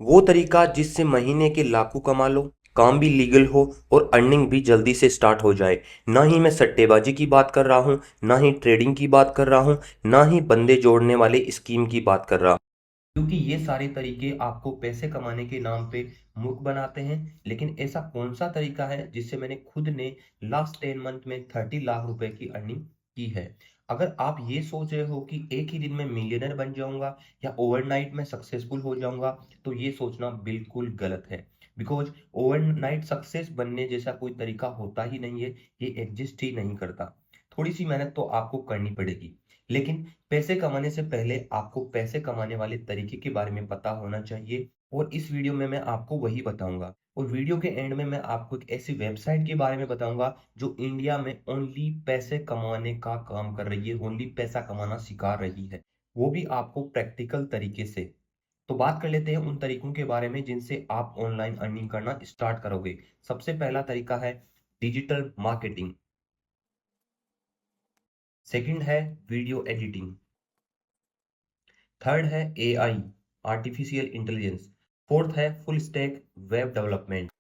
वो तरीका जिससे महीने के लाखों कमा लो, काम भी लीगल हो और अर्निंग भी जल्दी से स्टार्ट हो जाए। ना ही मैं सट्टेबाजी की बात कर रहा हूँ, ना ही ट्रेडिंग की बात कर रहा हूँ, ना ही बंदे जोड़ने वाले स्कीम की बात कर रहा हूँ। क्योंकि ये सारे तरीके आपको पैसे कमाने के नाम पे मूर्ख बनाते हैं। लेकिन ऐसा कौन सा तरीका है जिससे मैंने खुद ने लास्ट 10 मंथ में 30 लाख रुपए की अर्निंग की है। अगर आप ये सोच रहे हो कि एक ही दिन में मिलियनर बन जाऊंगा या ओवरनाइट में सक्सेसफुल हो जाऊंगा, तो ये सोचना बिल्कुल गलत है। बिकॉज ओवरनाइट सक्सेस बनने जैसा कोई तरीका होता ही नहीं है, ये एग्जिस्ट ही नहीं करता। थोड़ी सी मेहनत तो आपको करनी पड़ेगी, लेकिन पैसे कमाने से पहले आपको पैसे कमाने वाले तरीके के बारे में पता होना चाहिए। और इस वीडियो में मैं आपको वही बताऊंगा। और वीडियो के एंड में मैं आपको एक ऐसी वेबसाइट के बारे में बताऊंगा जो इंडिया में ओनली पैसे कमाने का काम कर रही है, ओनली पैसा कमाना सिखा रही है, वो भी आपको प्रैक्टिकल तरीके से। तो बात कर लेते हैं उन तरीकों के बारे में जिनसे आप ऑनलाइन अर्निंग करना स्टार्ट करोगे। सबसे पहला तरीका है डिजिटल मार्केटिंग। सेकंड है वीडियो एडिटिंग। थर्ड है एआई, आर्टिफिशियल इंटेलिजेंस। फोर्थ है फुल स्टैक वेब डेवलपमेंट।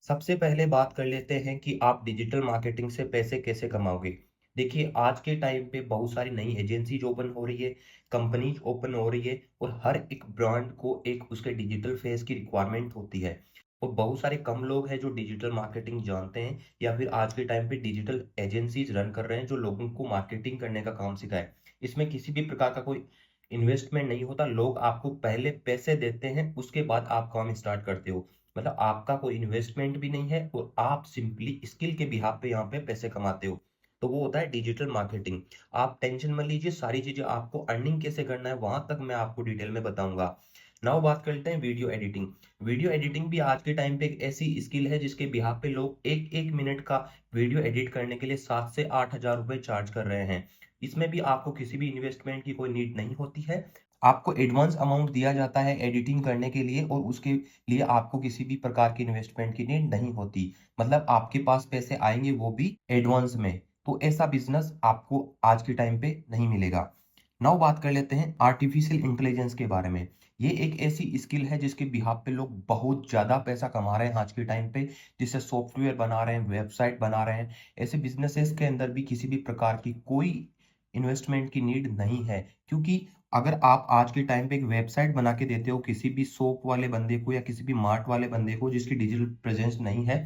सबसे पहले बात कर लेते हैं कि आप डिजिटल मार्केटिंग से पैसे कैसे कमाओगे। देखिए, आज के टाइम पे बहुत सारी नई एजेंसीज ओपन हो रही है, कंपनीज ओपन हो रही है, और हर एक ब्रांड को एक उसके डिजिटल फेस की रिक्वायरमेंट होती है। और बहुत सारे कम लोग हैं जो डिजिटल मार्केटिंग जानते हैं या फिर आज के टाइम पे डिजिटल एजेंसीज रन कर रहे हैं जो लोगों को मार्केटिंग करने का काम सिखाए। इसमें किसी भी प्रकार का कोई इन्वेस्टमेंट नहीं होता, लोग आपको पहले पैसे देते हैं, उसके बाद आप काम स्टार्ट करते हो। मतलब आपका कोई इन्वेस्टमेंट भी नहीं है और आप सिंपली स्किल के बिहाफ पे यहाँ पे पैसे कमाते हो। तो वो होता है डिजिटल मार्केटिंग। आप टेंशन मत लीजिए, सारी चीजें आपको अर्निंग कैसे करना है वहां तक मैं आपको डिटेल में बताऊंगा। नाउ बात करते हैं वीडियो एडिटिंग। वीडियो एडिटिंग भी आज के टाइम पे एक ऐसी स्किल है जिसके बिहाफ पे लोग एक एक मिनट का वीडियो एडिट करने के लिए 7 से 8 हजार रुपए चार्ज कर रहे हैं। इसमें भी आपको किसी भी इन्वेस्टमेंट की कोई नीड नहीं होती है। आपको एडवांस अमाउंट दिया जाता है एडिटिंग करने के लिए, और उसके लिए आपको किसी भी प्रकार की इन्वेस्टमेंट की नीड नहीं होती। मतलब आपके पास पैसे आएंगे वो भी एडवांस में। तो ऐसा बिजनेस आपको आज के टाइम पे नहीं मिलेगा। नाउ बात कर लेते हैं आर्टिफिशियल इंटेलिजेंस के बारे में। ये एक ऐसी स्किल है जिसके बिहाफ पे लोग बहुत ज्यादा पैसा कमा रहे हैं आज के टाइम पे, जिससे सॉफ्टवेयर बना रहे हैं, वेबसाइट बना रहे हैं। ऐसे बिजनेसेस के अंदर भी किसी भी प्रकार की कोई इन्वेस्टमेंट की नीड नहीं है। क्योंकि अगर आप आज के टाइम पे एक वेबसाइट बना के देते हो किसी भी शॉप वाले बंदे को या किसी भी मार्ट वाले बंदे को जिसकी डिजिटल प्रेजेंस नहीं है,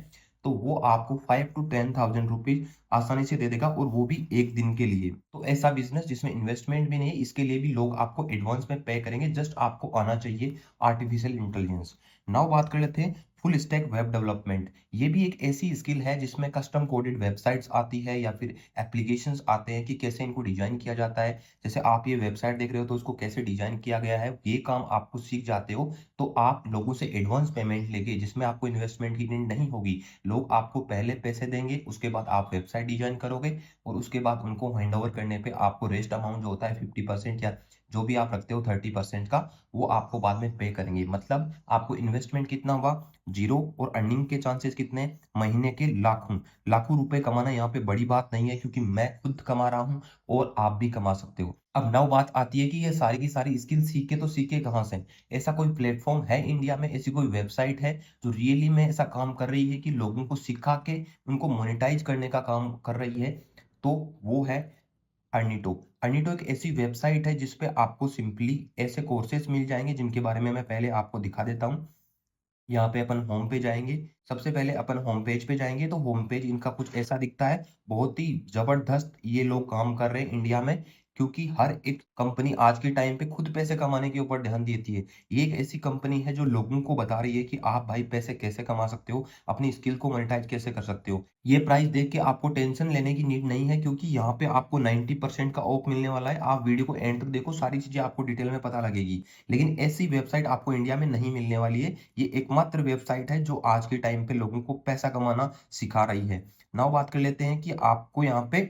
तो वो आपको 5 to 10 थाउजेंड रुपीज आसानी से दे देगा, और वो भी एक दिन के लिए। तो ऐसा बिजनेस जिसमें इन्वेस्टमेंट भी नहीं है, इसके लिए भी लोग आपको एडवांस में पे करेंगे, जस्ट आपको आना चाहिए आर्टिफिशियल इंटेलिजेंस। नाउ बात कर लेते हैं फुल स्टैक वेब डेवलपमेंट। ये भी एक ऐसी स्किल है जिसमें कस्टम कोडेड वेबसाइट्स आती है या फिर एप्लीकेशंस आते हैं कि कैसे इनको डिजाइन किया जाता है। जैसे आप ये वेबसाइट देख रहे हो तो उसको कैसे डिजाइन किया गया है, ये काम आपको सीख जाते हो, तो आप लोगों से एडवांस पेमेंट लेके, जिसमें आपको इन्वेस्टमेंट की नीड नहीं होगी, लोग आपको पहले पैसे देंगे, उसके बाद आप वेबसाइट डिजाइन करोगे, और उसके बाद उनको हैंड ओवर करने पे आपको रेस्ट अमाउंट जो होता है 50% या जो भी आप रखते हो 30% का, वो आपको बाद में पे करेंगे। मतलब आपको इन्वेस्टमेंट कितना हुआ, जीरो, और अर्निंग के चांसेस कितने, महीने के लाखों। लाखों रुपए कमाना यहाँ पे बड़ी बात नहीं है, क्योंकि मैं खुद कमा रहा हूँ और आप भी कमा सकते हो। अब नौ बात आती है कि ये सारी की सारी स्किल सीखे तो सीखे कहाँ से। ऐसा कोई प्लेटफॉर्म है इंडिया में, ऐसी कोई वेबसाइट है जो रियली में ऐसा काम कर रही है कि लोगों को सिखा के उनको मोनेटाइज करने का काम कर रही है, तो वो है अर्निटो। अर्निटो एक ऐसी वेबसाइट है जिसपे आपको सिंपली ऐसे कोर्सेज मिल जाएंगे जिनके बारे में मैं पहले आपको दिखा देता हूँ। यहाँ पे अपन होम पे जाएंगे। सबसे पहले अपन होम पेज पे जाएंगे तो होम पेज इनका कुछ ऐसा दिखता है। बहुत ही जबरदस्त ये लोग काम कर रहे हैं इंडिया में, क्योंकि हर एक कंपनी आज के टाइम पे खुद पैसे कमाने के ऊपर ध्यान देती है। ये एक ऐसी कंपनी है जो लोगों को बता रही है कि आप भाई पैसे कैसे कमा सकते हो, अपनी स्किल को मोनेटाइज कैसे कर सकते हो। ये प्राइस देख के आपको टेंशन लेने की नीड नहीं है, क्योंकि यहाँ पे आपको 90% का ऑफ मिलने वाला है। आप वीडियो को एंड तक देखो, सारी चीजें आपको डिटेल में पता लगेगी। लेकिन ऐसी वेबसाइट आपको इंडिया में नहीं मिलने वाली है। ये एकमात्र वेबसाइट है जो आज के टाइम पे लोगों को पैसा कमाना सिखा रही है। नाउ बात कर लेते हैं कि आपको यहाँ पे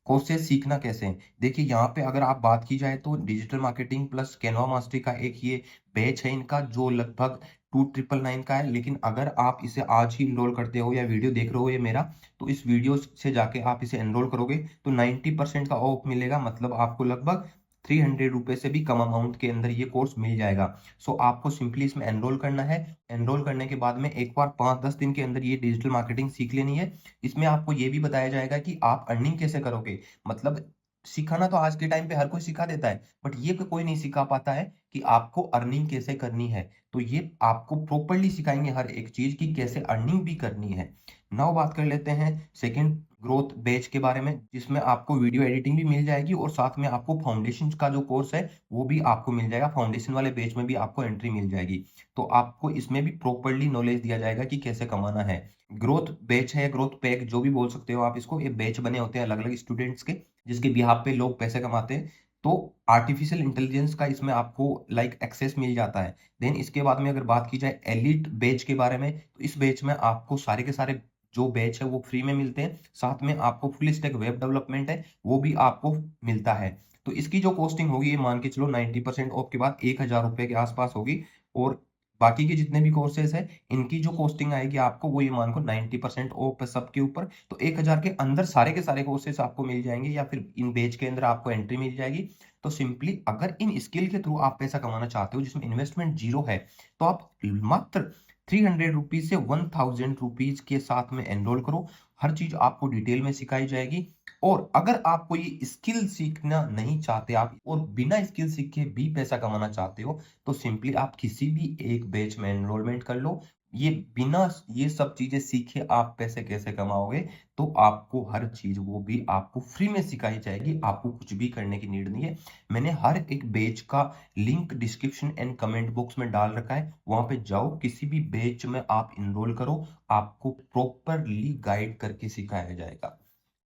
कोर्सेज सीखना कैसे है। देखिए, यहाँ पे अगर आप बात की जाए तो digital marketing plus Canva mastery का एक ये बैच है इनका, जो लगभग 2999 का है। लेकिन अगर आप इसे आज ही इनरोल करते हो या वीडियो देख रहे हो ये मेरा, तो इस वीडियो से जाके आप इसे एनरोल करोगे तो 90% का ऑफ मिलेगा। मतलब आपको लगभग ₹300 से भी कम अमाउंट के अंदर ये कोर्स मिल जाएगा। सो आपको सिंपली इसमें एनरोल करना है। एनरोल करने के बाद में एक बार 5-10 दिन के अंदर ये डिजिटल मार्केटिंग सीख लेनी है। इसमें आपको ये भी बताया जाएगा कि आप अर्निंग कैसे करोगे। मतलब सिखाना तो आज के टाइम पे हर कोई सिखा देता है, बट ये कोई नहीं सिखा पाता है कि आपको अर्निंग कैसे करनी है। तो ये आपको प्रॉपर्ली सिखाएंगे हर एक चीज की कैसे अर्निंग भी करनी है। नाउ बात कर लेते हैं सेकंड ग्रोथ बैच के बारे में, जिसमें आपको वीडियो एडिटिंग भी मिल जाएगी और साथ में आपको फाउंडेशन का जो कोर्स है वो भी आपको मिल जाएगा। फाउंडेशन वाले बैच में भी आपको एंट्री मिल जाएगी। तो आपको इसमें भी प्रॉपर्ली नॉलेज दिया जाएगा कि कैसे कमाना है। ग्रोथ बैच है, ग्रोथ पैक जो भी बोल सकते हो आप इसको, ये बैच बने होते हैं अलग अलग स्टूडेंट्स के, जिसके बिहाफ पे लोग पैसे कमाते हैं। तो आर्टिफिशियल इंटेलिजेंस का इसमें आपको लाइक एक्सेस मिल जाता है। देन इसके बाद में अगर बात की जाए एलिट बैच के बारे में, तो इस बैच में आपको सारे के सारे जो बैच है वो फ्री में मिलते हैं। साथ में आपको फुल स्टैक वेब डेवलपमेंट है वो भी आपको मिलता है। तो इसकी जो कॉस्टिंग होगी ये मान के चलो 90% ऑफ के बाद 1000 रुपए के आसपास होगी। और बाकी के जितने भी कोर्सेज है इनकी जो कॉस्टिंग आएगी आपको वो ये मान को 90% ऑफ है सबके ऊपर। तो 1000 के अंदर सारे के सारे कोर्सेज आपको मिल जाएंगे या फिर इन बैच के अंदर आपको एंट्री मिल जाएगी। तो सिंपली अगर इन स्किल के थ्रू आप पैसा कमाना चाहते हो जिसमें इन्वेस्टमेंट जीरो है, तो आप मात्र ₹300 से ₹1000 के साथ में एनरोल करो। हर चीज आपको डिटेल में सिखाई जाएगी। और अगर आप कोई स्किल सीखना नहीं चाहते आप और बिना स्किल सीखे भी पैसा कमाना चाहते हो, तो सिंपली आप किसी भी एक बैच में एनरोलमेंट कर लो। ये बिना ये सब चीजें सीखे आप पैसे कैसे कमाओगे, तो आपको हर चीज वो भी आपको फ्री में सिखाई जाएगी। आपको कुछ भी करने की नीड नहीं है। मैंने हर एक बैच का link description and comment box में डाल रखा है, वहां पे जाओ किसी भी बैच में आप इनरोल करो। आपको प्रॉपरली गाइड करके सिखाया जाएगा।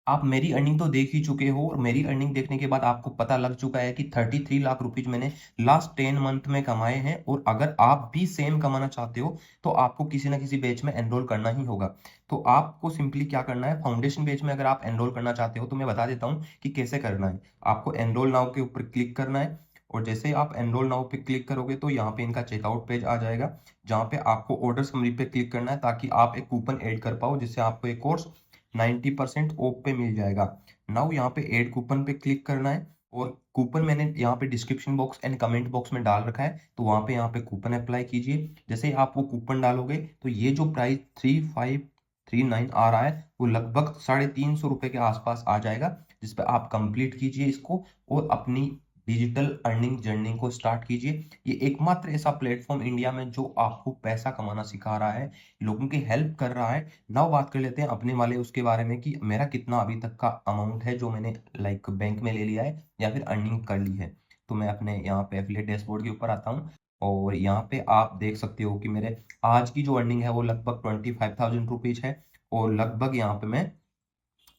आप मेरी अर्निंग तो देख ही चुके हो और मेरी अर्निंग देखने के बाद आपको पता लग चुका है कि 33 लाख रुपीज मैंने लास्ट 10 मंथ में कमाए हैं। और अगर आप भी सेम कमाना चाहते हो तो आपको किसी ना किसी बैच में एनरोल करना ही होगा। तो आपको सिंपली क्या करना है, फाउंडेशन बैच में अगर आप एनरोल करना चाहते हो तो मैं बता देता हूँ कि कैसे करना है। आपको एनरोल नाउ के ऊपर क्लिक करना है और जैसे ही आप एनरोल नाउ पे क्लिक करोगे तो यहाँ पे इनका चेकआउट पेज आ जाएगा, जहाँ पे आपको ऑर्डर समरी पे क्लिक करना है ताकि आप एक कूपन ऐड कर पाओ जिससे आपको एक कोर्स 90% ऑफ पे मिल जाएगा। नाउ यहाँ पे ऐड कूपन पे क्लिक करना है और कूपन मैंने यहाँ पे description box and comment box में डाल रखा है, तो वहाँ पे यहाँ पे कूपन अप्लाई कीजिए। जैसे ही आप वो कूपन डालोगे तो ये जो प्राइस 3539 आ रहा है वो लगभग ₹350 के आसपास आ जाएगा, जिस पे आप कंप्लीट कीजिए इसको और अपनी डिजिटल अर्निंग जर्नी को स्टार्ट कीजिए। ये एकमात्र ऐसा प्लेटफॉर्म इंडिया में जो आपको पैसा कमाना सिखा रहा है, लोगों की हेल्प कर रहा है। नाउ बात कर लेते हैं अपने वाले उसके बारे में कि मेरा कितना अभी तक का अमाउंट है जो मैंने लाइक बैंक में ले लिया है या फिर अर्निंग कर ली है। तो मैं अपने यहाँ पे एफिलिएट डैशबोर्ड के ऊपर आता हूँ और यहाँ पे आप देख सकते हो कि मेरे आज की जो अर्निंग है वो लगभग 25,000 रुपीज है। और लगभग यहाँ पे मैं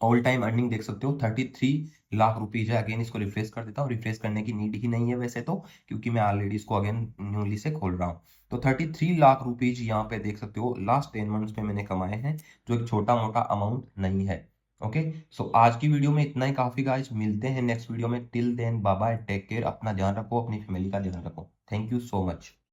ऑल टाइम अर्निंग देख सकते हो 33 लाख रुपीज है। अगेन इसको रिफ्रेश कर देता हूँ, रिफ्रेश करने की नीड ही नहीं है वैसे तो, क्योंकि मैं ऑलरेडी इसको अगेन न्यूली से खोल रहा हूँ। तो 33 लाख रुपीज यहाँ पे देख सकते हो लास्ट 10 मंथ्स में मैंने कमाए हैं, जो एक छोटा मोटा अमाउंट नहीं है। ओके, सो आज की वीडियो में इतना ही काफी गाइस। मिलते हैं नेक्स्ट वीडियो में। Till then bye bye, take care, अपना ध्यान रखो, अपनी फैमिली का ध्यान रखो। Thank you so much.